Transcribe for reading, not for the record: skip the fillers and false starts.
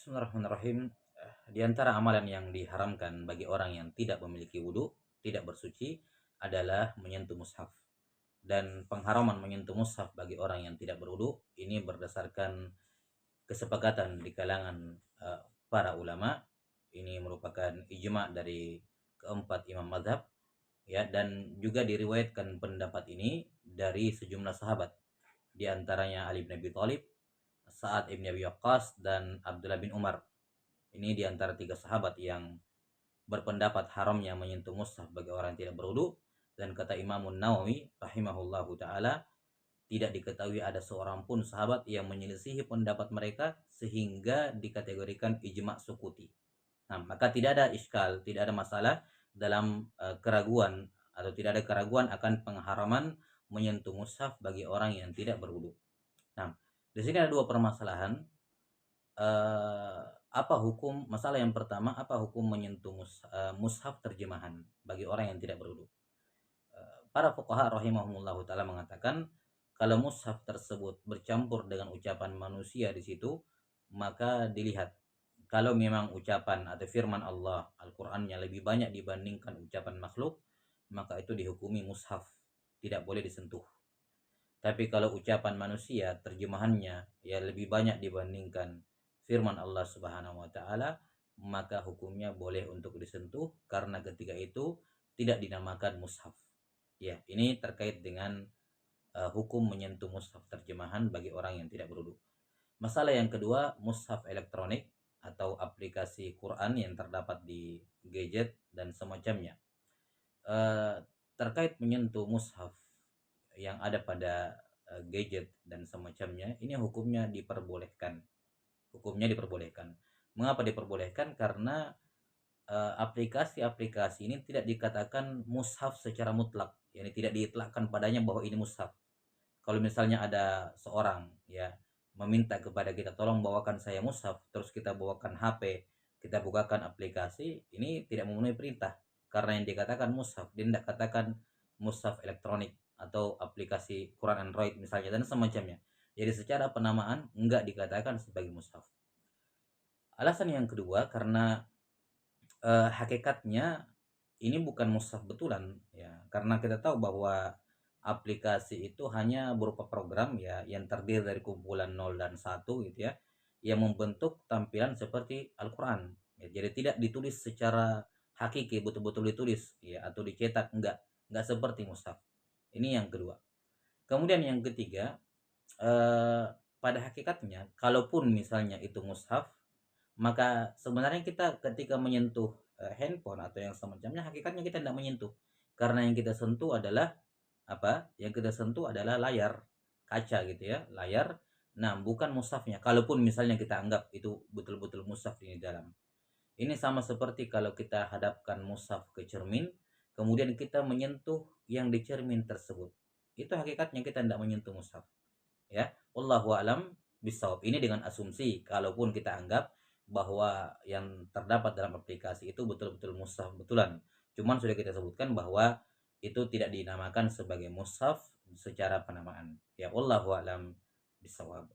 Bismillahirrahmanirrahim. Di antara amalan yang diharamkan bagi orang yang tidak memiliki wudhu, tidak bersuci, adalah menyentuh mushaf. Dan pengharaman menyentuh mushaf bagi orang yang tidak berwudhu ini berdasarkan kesepakatan di kalangan para ulama. Ini merupakan ijma dari keempat imam mazhab, ya, dan juga diriwayatkan pendapat ini dari sejumlah sahabat, di antaranya Ali bin Abi Thalib, Sa'ad ibn Abi Waqqas, dan Abdullah bin Umar. Ini di antara tiga sahabat yang berpendapat haramnya menyentuh mushaf bagi orang yang tidak berwudu. Dan kata Imam Nawawi rahimahullahu taala, tidak diketahui ada seorang pun sahabat yang menyelisihi pendapat mereka sehingga dikategorikan ijma' sukuti. Nah, maka tidak ada iskal, tidak ada masalah dalam keraguan, atau tidak ada keraguan akan pengharaman menyentuh mushaf bagi orang yang tidak berwudu. Nah, di sini ada dua permasalahan. Apa hukum, masalah yang pertama, apa hukum menyentuh mushaf terjemahan bagi orang yang tidak berwudu? Para fuqaha rahimahumullah taala mengatakan, kalau mushaf tersebut bercampur dengan ucapan manusia di situ, maka dilihat. Kalau memang ucapan atau firman Allah, Al-Qur'annya lebih banyak dibandingkan ucapan makhluk, maka itu dihukumi mushaf, tidak boleh disentuh. Tapi kalau ucapan manusia, terjemahannya ya lebih banyak dibandingkan firman Allah Subhanahu wa taala, maka hukumnya boleh untuk disentuh karena ketika itu tidak dinamakan mushaf. Ya, ini terkait dengan hukum menyentuh mushaf terjemahan bagi orang yang tidak berwudu. Masalah yang kedua, mushaf elektronik atau aplikasi Quran yang terdapat di gadget dan semacamnya. Terkait menyentuh mushaf yang ada pada gadget dan semacamnya, ini hukumnya diperbolehkan. Mengapa diperbolehkan? Karena aplikasi-aplikasi ini tidak dikatakan mushaf secara mutlak, yani tidak diitlakkan padanya bahwa ini mushaf. Kalau misalnya ada seorang ya meminta kepada kita, tolong bawakan saya mushaf, terus kita bawakan HP, kita bukakan aplikasi, ini tidak memenuhi perintah, karena yang dikatakan mushaf, dia tidak katakan mushaf elektronik atau aplikasi Quran Android misalnya dan semacamnya. Jadi secara penamaan enggak dikatakan sebagai mushaf. Alasan yang kedua, karena hakikatnya ini bukan mushaf betulan ya, karena kita tahu bahwa aplikasi itu hanya berupa program ya yang terdiri dari kumpulan 0 dan 1 gitu ya, yang membentuk tampilan seperti Al-Qur'an. Ya, jadi tidak ditulis secara hakiki, betul-betul ditulis ya atau dicetak, enggak seperti mushaf. Ini yang kedua. Kemudian yang ketiga, pada hakikatnya kalaupun misalnya itu mushaf, maka sebenarnya kita ketika menyentuh handphone atau yang semacamnya, hakikatnya kita tidak menyentuh, karena yang kita sentuh adalah apa? Yang kita sentuh adalah layar kaca gitu ya, layar. Nah, bukan mushafnya. Kalaupun misalnya kita anggap itu betul-betul mushaf di dalam. Ini sama seperti kalau kita hadapkan mushaf ke cermin, kemudian kita menyentuh yang di cermin tersebut. Itu hakikatnya kita tidak menyentuh mushaf. Ya, wallahu alam bisawab. Ini dengan asumsi kalaupun kita anggap bahwa yang terdapat dalam aplikasi itu betul-betul mushaf betulan. Cuman sudah kita sebutkan bahwa itu tidak dinamakan sebagai mushaf secara penamaan. Ya, wallahu alam bisawab.